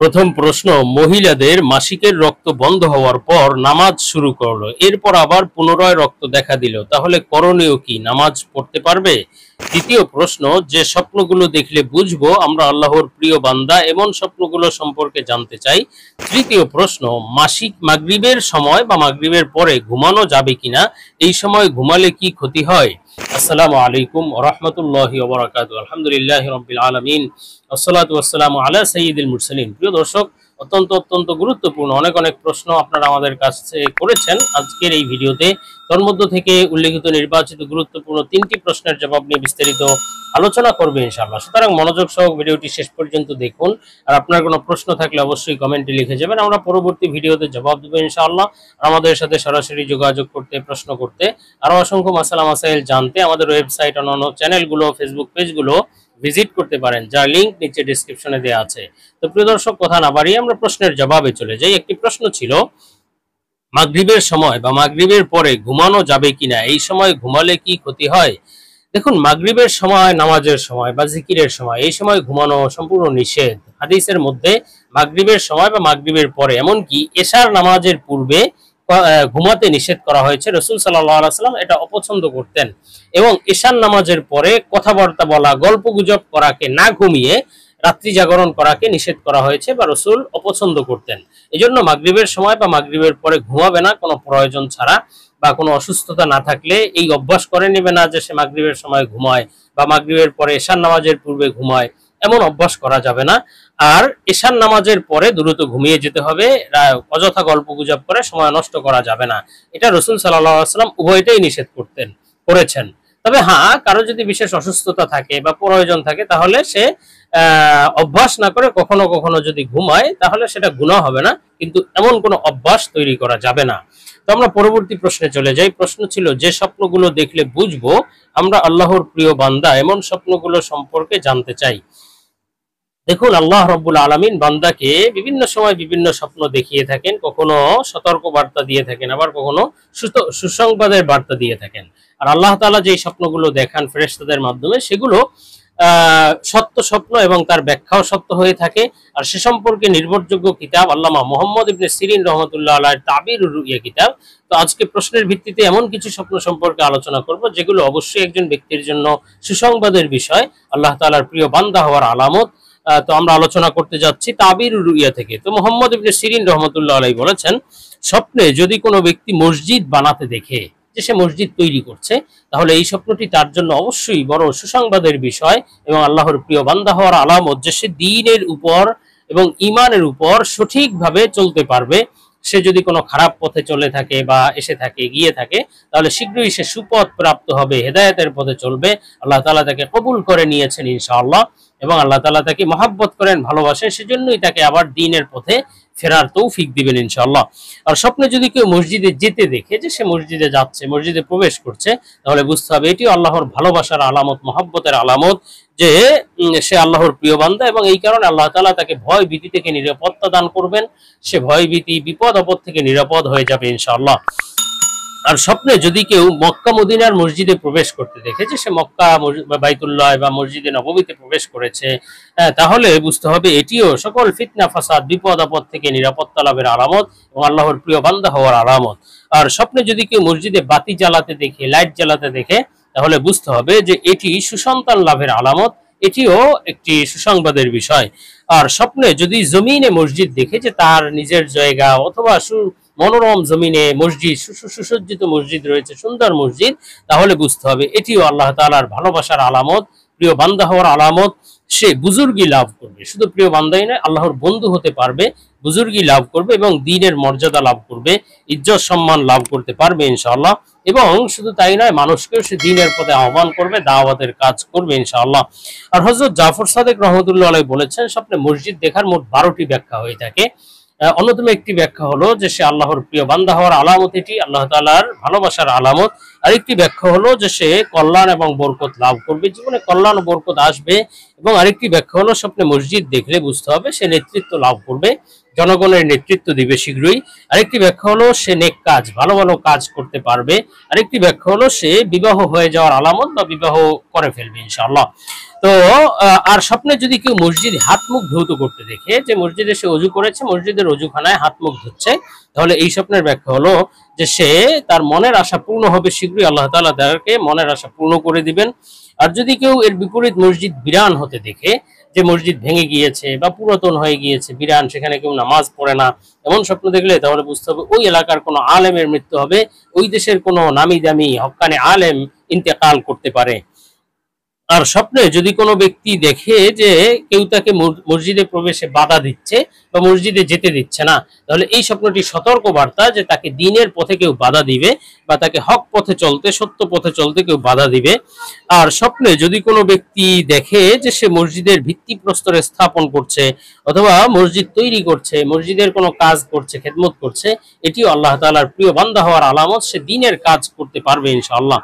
প্রথম প্রশ্ন, মহিলাদের মাসিকের রক্ত বন্ধ হওয়ার পর নামাজ শুরু করলো, এরপর আবার পুনরায় রক্ত দেখা দিল, তাহলে করণীয় কি? নামাজ পড়তে পারবে? দ্বিতীয় প্রশ্ন, যে স্বপ্নগুলো দেখলে বুঝবো আমরা আল্লাহর প্রিয় বান্দা, এমন স্বপ্নগুলো সম্পর্কে জানতে চাই। তৃতীয় প্রশ্ন, মাসিক মাগরিবের সময় বা মাগরিবের পরে ঘুমানো যাবে কিনা? এই সময় ঘুমালে কি ক্ষতি হয়? আসসালামু আলাইকুম ওয়া রাহমাতুল্লাহি ওয়া বারাকাতুহু। আলহামদুলিল্লাহি রাব্বিল আলামিন, আসসালাতু ওয়াসসালামু আলা সাইয়্যিদিল মুরসালিন। প্রিয় দর্শক, অত্যন্ত গুরুত্বপূর্ণ অনেক প্রশ্ন আপনারা আমাদের কাছে করেছেন আজকের এই ভিডিওতে। তোর মধ্য থেকে উল্লেখিত নির্বাচিত গুরুত্বপূর্ণ 3টি প্রশ্নের জবাব নিয়ে বিস্তারিত আলোচনা করবে ইনশাআল্লাহ। সুতরাং মনোযোগ সহ ভিডিওটি শেষ পর্যন্ত দেখুন। আর আপনার কোনো প্রশ্ন থাকলে অবশ্যই কমেন্টে লিখে যাবেন, আমরা পরবর্তী ভিডিওতে জবাব দেবো ইনশাআল্লাহ। আর আমাদের সাথে সরাসরি যোগাযোগ করতে, প্রশ্ন করতে, আরো অসংখ্য মাসালা মাসাইল জানতে আমাদের ওয়েবসাইট, অন্যান্য চ্যানেলগুলো, ফেসবুক পেজগুলো ভিজিট করতে পারেন, যার লিংক নিচে ডেসক্রিপশনে দেওয়া আছে। তো প্রিয় দর্শক, কথা না বাড়িয়ে আমরা প্রশ্নের জবাবে চলে যাই। একটি প্রশ্ন ছিল, মাগরিবের সময় বা মাগরিবের পরে ঘুমানো যাবে কিনা? এই সময় ঘুমালে কি ক্ষতি হয়? দেখুন, মাগরিবের সময়, নামাজের সময় বা জিকিরের সময়, এই সময় ঘুমানো সম্পূর্ণ নিষেধ। হাদিসের মধ্যে মাগরিবের সময় বা মাগরিবের পরে, এমনকি এশার নামাজের পূর্বে ঘুমাতে নিষেধ করা হয়েছে। রাসূল সাল্লাল্লাহু আলাইহি ওয়াসাল্লাম এটা অপছন্দ করতেন এবং এশার নামাজের পরে কথাবার্তা বলা, গল্পগুজব করাকে, না ঘুমিয়ে রাত্রি জাগরণ করাকে নিষেধ করা হয়েছে বা রাসূল অপছন্দ করতেন। এজন্য মাগরিবের সময় বা মাগরিবের পরে ঘুমাবে না কোনো প্রয়োজন ছাড়া, বা কোনো অসুস্থতা না থাকলে এই অভ্যাস করে নেবে না যে সে মাগরিবের সময় ঘুমায় বা মাগরিবের পরে এশার নামাজের পূর্বে ঘুমায়, এমন অভ্যাস করা যাবে না। আর এশার নামাজের পরে দ্রুত ঘুমিয়ে যেতে হবে, অযথা গল্পগুজব করে সময় নষ্ট করা যাবে না। এটা রাসূল সাল্লাল্লাহু আলাইহি ওয়াসাল্লাম উভয়টাই নিষেধ করেছেন। তবে হ্যাঁ, কারো যদি বিশেষ অসুস্থতা থাকে বা প্রয়োজন থাকে, তাহলে সে অভ্যাস না করে কখনো কখনো যদি ঘুমায়, তাহলে সেটা গুনাহ হবে না, কিন্তু এমন কোনো অভ্যাস তৈরি করা যাবে না। তো আমরা পরবর্তী প্রশ্নে চলে যাই। প্রশ্ন ছিল, যে স্বপ্নগুলো দেখলে বুঝবো আমরা আল্লাহর প্রিয় বান্দা, এমন স্বপ্নগুলো সম্পর্কে জানতে চাই। দেখুন, আল্লাহ রাব্বুল আলামিন বান্দাকে বিভিন্ন সময় বিভিন্ন স্বপ্ন দেখিয়ে থাকেন। কখনো সতর্ক বার্তা দিয়ে থাকেন, আবার কখনো সুসংবাদের বার্তা দিয়ে থাকেন। আর আল্লাহ তাআলা যে স্বপ্নগুলো দেখান ফেরেশতাদের মাধ্যমে, সেগুলো সত্য স্বপ্ন এবং তার ব্যাখ্যাও সত্য হয়ে থাকে। আর সে সম্পর্কে নির্ভরযোগ্য কিতাব আল্লামা মুহাম্মদ ইবনে সিরিন রাহমাতুল্লাহ আলাইহির তাবিরুর রুইয়া কিতাব। তো আজকে প্রশ্নের ভিত্তিতে এমন কিছু স্বপ্ন সম্পর্কে আলোচনা করব, যেগুলো অবশ্যই একজন ব্যক্তির জন্য সুসংবাদের বিষয়, আল্লাহ তাআলার প্রিয় বান্দা হওয়ার আলামত। তো আমরা আলোচনা করতে যাচ্ছি তাবিরুর রুইয়া থেকে। তো মুহাম্মদ ইবনে সিরিন রাহমাতুল্লাহ আলাইহি বলেছেন, স্বপ্নে যদি কোনো ব্যক্তি মসজিদ বানাতে দেখে, যে সে মসজিদ তৈরি করছে, তাহলে এই স্বপ্নটি তার জন্য অবশ্যই বড় সুসংবাদের বিষয় এবং আল্লাহর প্রিয় বান্দা হওয়ার আলামত, যে সে দ্বীনের উপর এবং ঈমানের উপর সঠিকভাবে চলতে পারবে। সে যদি কোনো খারাপ পথে চলে থাকে বা গিয়ে থাকে, তাহলে শীঘ্রই সে সুপথ প্রাপ্ত হবে, হেদায়েতের পথে চলবে। আল্লাহ তাআলা তাকে কবুল করে নিয়েছেন ইনশাআল্লাহ, এবং আল্লাহ তাআলা তাকে মহব্বত করেন, ভালোবাসেন, সেজন্যই তাকে আবার দ্বীনের পথে ফেরার তৌফিক দিবেন ইনশাআল্লাহ। আর স্বপ্নে যদি কেউ মসজিদে যেতে দেখে, যে সে মসজিদে যাচ্ছে, মসজিদে প্রবেশ করছে, তাহলে বুঝতে হবে এটিও আল্লাহর ভালোবাসার আলামত, মহব্বতের আলামত, যে সে আল্লাহর প্রিয় বান্দা, এবং এই কারণে আল্লাহ তাআলা তাকে ভয় ভীতি থেকে নিরাপত্তা দান করবেন। সে ভয় ভীতি, বিপদ আপদ থেকে নিরাপদ হয়ে যাবে ইনশাআল্লাহ। আর স্বপ্নে যদি কেউ মক্কা মদিনার মসজিদে প্রবেশ করতে দেখে, যে সে মক্কা বাইতুল্লাহ বা মসজিদে নববীতে প্রবেশ করেছে, তাহলে বুঝতে হবে এটিও সকল ফিতনা ফাসাদ, বিপদ আপদ থেকে নিরাপত্তা লাভের আলামত এবং আল্লাহর প্রিয় বান্দা হওয়ার আলামত। আর স্বপ্নে যদি কেউ মসজিদে বাতি জ্বালাতে দেখে, লাইট জ্বালাতে দেখে, তাহলে বুঝতে হবে যে এটি সুসন্তান লাভের আলামত, এটিও একটি সুসংবাদের বিষয়। আর স্বপ্নে যদি জমিনে মসজিদ দেখে, যে তার নিজের জায়গা অথবা মনোরম জমিনে মসজিদ, সুসজ্জিত মসজিদ রয়েছে, সুন্দর মসজিদ, তাহলে বুঝতে হবে এটিও আল্লাহ তাআলার ভালোবাসার আলামত, প্রিয় বান্দা হওয়ার আলামত। সে বুজুর্গি লাভ করবে, শুধু প্রিয় বান্দাই নয়, আল্লাহর বন্ধু হতে পারবে, বুজুর্গি লাভ করবে এবং দ্বীনের মর্যাদা লাভ করবে, ইজ্জত সম্মান লাভ করতে পারবে ইনশাআল্লাহ। এবং শুধু তাই নয়, মানুষকেও সে দ্বীনের পথে আহ্বান করবে, দাওয়াতের কাজ করবে ইনশাআল্লাহ। আর হযরত জাফর সাদিক রাহমাতুল্লাহ আলাইহি বলেছেন, স্বপ্নে মসজিদ দেখার মোট 12টি ব্যাখ্যা হয়ে থাকে। অন্যতম একটি ব্যাখ্যা হলো যে সে আল্লাহর প্রিয় বান্দা হওয়ার আলামত, এটি আল্লাহ তাআলার ভালোবাসার আলামত, আরেকটি ব্যাখ্যা হলো যে সে কল্যাণ এবং বরকত লাভ করবে, জীবনে কল্যাণ ও বরকত আসবে। এবং আরেকটি ব্যাখ্যা হলো স্বপ্নে মসজিদ দেখলে বুঝতে হবে সে নেতৃত্ব লাভ করবে, জনগণের নেতৃত্ব দিবে শীঘ্রই। আরেকটি ব্যাখ্যা হলো সে নেক কাজ, ভালো ভালো কাজ করতে পারবে। আরেকটি ব্যাখ্যা হলো সে বিবাহ হয়ে যাওয়ার আলামত বা বিবাহ করে ফেলবে ইনশাআল্লাহ। তো আর স্বপ্নে যদি কেউ মসজিদে হাত মুখ ধৌত করতে দেখে, যে মসজিদে সে অজু করেছে, মসজিদের অজুখানায় হাত মুখ ধুচ্ছে, তাহলে এই স্বপ্নের ব্যাখ্যা হলো যে সে তার মনের আশা পূর্ণ হবে শীঘ্রই, আল্লাহ তাআলা তাকে মনের আশা পূর্ণ করে দিবেন। আর যদি কেউ এর বিপরীত মসজিদ বিরান হতে দেখে, যে মসজিদ ভেঙে গিয়েছে বা পুরাতন হয়ে গিয়েছে, বিরান, সেখানে কেউ নামাজ পড়ে না, এমন স্বপ্ন দেখলে তাহলে বুঝতে হবে ওই এলাকার কোনো আলেমের মৃত্যু হবে, ওই দেশের কোনো নামি দামি হক্কানি আলেম ইন্তেকাল করতে পারে। আর স্বপ্নে যদি কোনো ব্যক্তি দেখে যে কেউ তাকে মসজিদে প্রবেশে বাধা দিচ্ছে বা মসজিদে যেতে দিচ্ছে না, তাহলে এই স্বপ্নটি সতর্ক বার্তা যে তাকে দ্বীনের পথে কেউ বাধা দিবে বা তাকে হক পথে চলতে, সত্য পথে চলতে কেউ বাধা দিবে। আর স্বপ্নে যদি কোনো ব্যক্তি দেখে যে সে মসজিদের ভিত্তিপ্রস্তর স্থাপন করছে অথবা মসজিদ তৈরি করছে, মসজিদের কোনো কাজ করছে, খেদমত করছে, এটিও আল্লাহ তাআলার প্রিয় বান্দা হওয়ার আলামত, সে দ্বীনের কাজ করতে পারবে ইনশাআল্লাহ।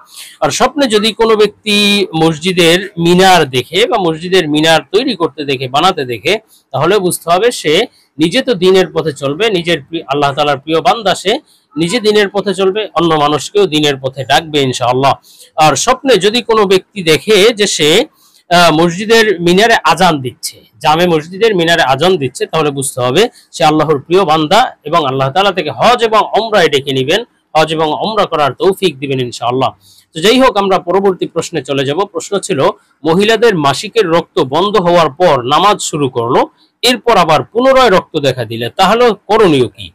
আর স্বপ্নে যদি কোনো ব্যক্তি মসজিদের মিনার দেখে বা মসজিদের মিনার তৈরি করতে দেখে, বানাতে দেখে, তাহলে বুঝতে হবে সে নিজে তো দ্বীনের পথে চলবে, নিজের আল্লাহ তাআলার প্রিয় বান্দা, সে নিজে দ্বীনের পথে চলবে, অন্য মানুষকেও দ্বীনের পথে ডাকবে ইনশাআল্লাহ। আর স্বপ্নে যদি কোনো ব্যক্তি দেখে যে সে মসজিদের মিনারে আজান দিচ্ছে, জামে মসজিদের মিনারে আজান দিচ্ছে, তাহলে বুঝতে হবে সে আল্লাহর প্রিয় বান্দা এবং আল্লাহ তাআলা থেকে হজ এবং ওমরায় ডেকে নিবেন, হজ এবং ওমরা করার তৌফিক দিবেন ইনশাআল্লাহ। তো যাই হোক, আমরা পরবর্তী প্রশ্নে চলে যাব। প্রশ্ন ছিল, মহিলাদের মাসিকের রক্ত বন্ধ হওয়ার পর নামাজ শুরু করলো, এরপর আবার পুনরায় রক্ত দেখা দিলে তাহলে করণীয় কি?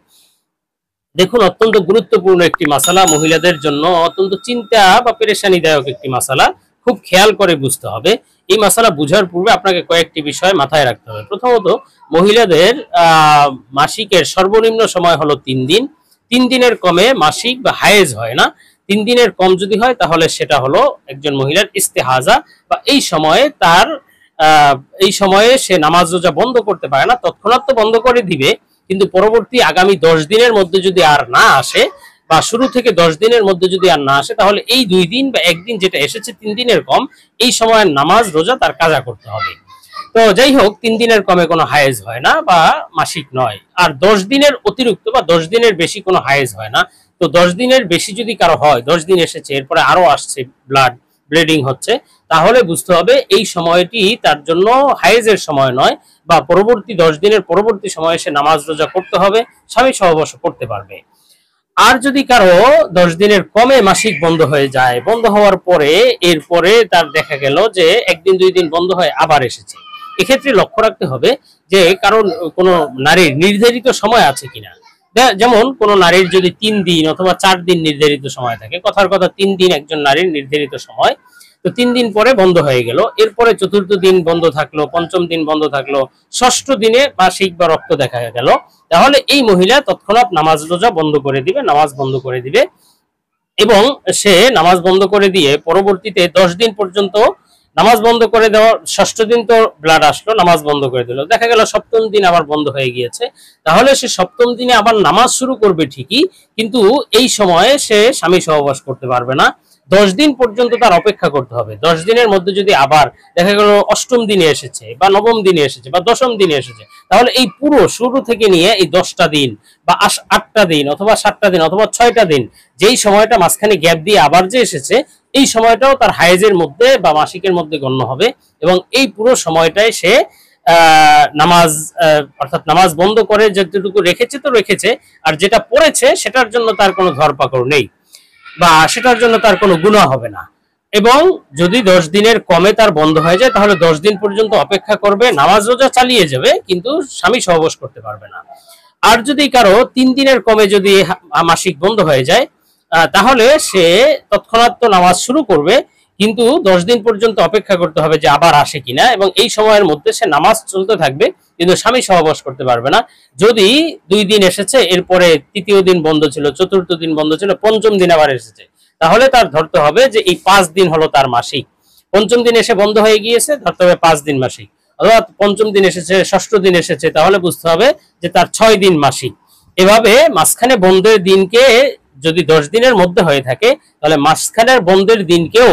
দেখুন, অত্যন্ত গুরুত্বপূর্ণ একটি মাসালা, মহিলাদের জন্য অত্যন্ত চিন্তা বা পেরেশানিদায়ক একটি মাসালা, খুব খেয়াল করে বুঝতে হবে। এই মাসালা বুঝার পূর্বে আপনাকে কয়েকটি বিষয় মাথায় রাখতে হবে। প্রথমত, মহিলাদের মাসিকের সর্বনিম্ন সময় হলো 3 দিন। 3 দিনের কমে মাসিক বা হায়েজ হয় না। 3 দিনের কম যদি হয় তাহলে সেটা হলো একজন মহিলার ইস্তেহাজা, বা এই সময়ে সে নামাজ রোজা বন্ধ করতে পারে না, তৎক্ষণাৎ তো বন্ধ করে দিবে, কিন্তু পরবর্তী আগামী 10 দিনের মধ্যে যদি আর না আসে বা শুরু থেকে 10 দিনের মধ্যে যদি আর না আসে, তাহলে এই 2 দিন বা একদিন যেটা এসেছে 3 দিনের কম, এই সময়ের নামাজ রোজা তার কাজা করতে হবে। তো যাই হোক, 3 দিনের কমে কোনো হায়েজ হয় না বা মাসিক নয়। আর 10 দিনের অতিরিক্ত বা 10 দিনের বেশি কোনো হায়েজ হয় না। তো 10 দিনের বেশি যদি কারো হয়, 10 দিন এসেছে, এরপরে আরো আসছে, ব্লিডিং হচ্ছে, তাহলে বুঝতে হবে এই সময়টি তার জন্য হায়েজের সময় নয়, বা পরবর্তী 10 দিনের পরবর্তী সময়ে সে নামাজ রোজা করতে হবে, স্বামী সহবাস করতে পারবে। আর যদি কারো 10 দিনের কমে মাসিক বন্ধ হয়ে যায়, বন্ধ হওয়ার পরে এরপরে তার দেখা গেল যে 1 দিন 2 দিন বন্ধ হয়ে আবার এসেছে, এক্ষেত্রে লক্ষ্য রাখতে হবে যে কারণ কোনো নারীর নির্ধারিত সময় আছে কিনা। যেমন কোনো নারীর যদি 3 দিন অথবা 4 দিন নির্ধারিত সময় থাকে, কথার কথা 3 দিন একজন নারীর নির্ধারিত সময়, তো 3 দিন পরে বন্ধ হয়ে গেল, এরপরে চতুর্থ দিন বন্ধ থাকলো, পঞ্চম দিন বন্ধ থাকলো, ষষ্ঠ দিনে মাসিক বা রক্ত দেখা গেল, তাহলে এই মহিলা তৎক্ষণাৎ নামাজ রোজা বন্ধ করে দিবে, নামাজ বন্ধ করে দিবে, এবং সে নামাজ বন্ধ করে দিয়ে পরবর্তীতে 10 দিন পর্যন্ত নামাজ বন্ধ করে দেওয়ার, ষষ্ঠ দিন তো ব্লাড আসলো, নামাজ বন্ধ করে দিল, দেখা গেল সপ্তম দিন আবার বন্ধ হয়ে গিয়েছে, তাহলে সে সপ্তম দিনে আবার নামাজ শুরু করবে ঠিকই, কিন্তু এই সময়ে সে স্বামী সহবাস করতে পারবে না। 10 দিন পর্যন্ত তার অপেক্ষা করতে হবে। 10 দিনের মধ্যে যদি আবার দেখা গেল অষ্টম দিনে এসেছে বা নবম দিনে এসেছে বা দশম দিনে এসেছে, তাহলে এই পুরো শুরু থেকে নিয়ে এই 10টা দিন বা 8টা দিন অথবা 7টা দিন অথবা 6টা দিন, যেই সময়টা মাঝখানে গ্যাপ দিয়ে আবার যে এসেছে, এই সময়টাও তার হায়েজের মধ্যে বা মাসিকের মধ্যে গণ্য হবে, এবং এই পুরো সময়টায় সে নামাজ অর্থাৎ নামাজ বন্ধ করে যতটুকু রেখেছে তো রেখেছে, আর যেটা পড়েছে সেটার জন্য তার কোনো ধরপাকড় নেই বা সেটার জন্য তার কোনো গুনাহ হবে না। এবং যদি 10 দিনের কমে তার বন্ধ হয়ে যায়, তাহলে 10 দিন পর্যন্ত অপেক্ষা করবে, নামাজ রোজা চালিয়ে যাবে, কিন্তু স্বামী সহবাস করতে পারবে না। আর যদি কারো 3 দিনের কমে যদি মাসিক বন্ধ হয়ে যায়, তাহলে সে তৎক্ষণাৎ তো নামাজ শুরু করবে, কিন্তু 10 দিন পর্যন্ত অপেক্ষা করতে হবে যে আবার আসে কিনা, এবং এই সময়ের মধ্যে সে নামাজ চলতে থাকবে, কিন্তু স্বামী সহবাস করতে পারবে না। যদি 2 দিন এসেছে, এরপরে তৃতীয় দিন বন্ধ ছিল, চতুর্থ দিন বন্ধ ছিল, পঞ্চম দিন আবার এসেছে, তাহলে তার ধরতে হবে যে এই 5 দিন হলো তার মাসিক। পঞ্চম দিন এসে বন্ধ হয়ে গিয়েছে, ধরতে হবে 5 দিন মাসিক, অথবা পঞ্চম দিন এসেছে, ষষ্ঠ দিন এসেছে, তাহলে বুঝতে হবে যে তার 6 দিন মাসিক। এভাবে মাঝখানে বন্ধের দিনকে যদি 10 দিনের মধ্যে হয়ে থাকে তাহলে মাঝখানের বন্ধের দিনকেও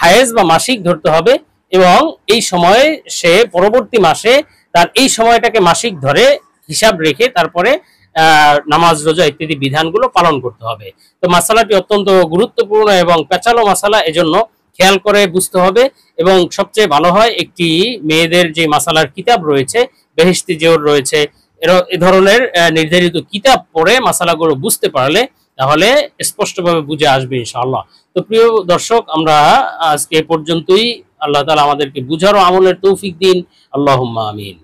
হায়েজ বা মাসিক ধরতে হবে, এবং এই সময়ে সে পরবর্তী মাসে তার এই সময়টাকে মাসিক ধরে হিসাব রেখে তারপরে নামাজ রোজা ইত্যাদি বিধানগুলো পালন করতে হবে। তো মাসালাটি অত্যন্ত গুরুত্বপূর্ণ এবং পেঁচালো মাসালা, এজন্য খেয়াল করে বুঝতে হবে। এবং সবচেয়ে ভালো হয় একটি মেয়েদের যে মাসালার কিতাব রয়েছে, বেহেশতি জেওর রয়েছে, এ ধরনের নির্ধারিত কিতাব পড়ে মাসালাগুলো বুঝতে পারলে তাহলে স্পষ্টভাবে বুঝে আসবে ইনশাআল্লাহ। তো প্রিয় দর্শক, আমরা আজকে এ পর্যন্তই। আল্লাহ তাআলা আমাদেরকে বুঝার ও আমলের তৌফিক দিন। আল্লাহুম্মা আমিন।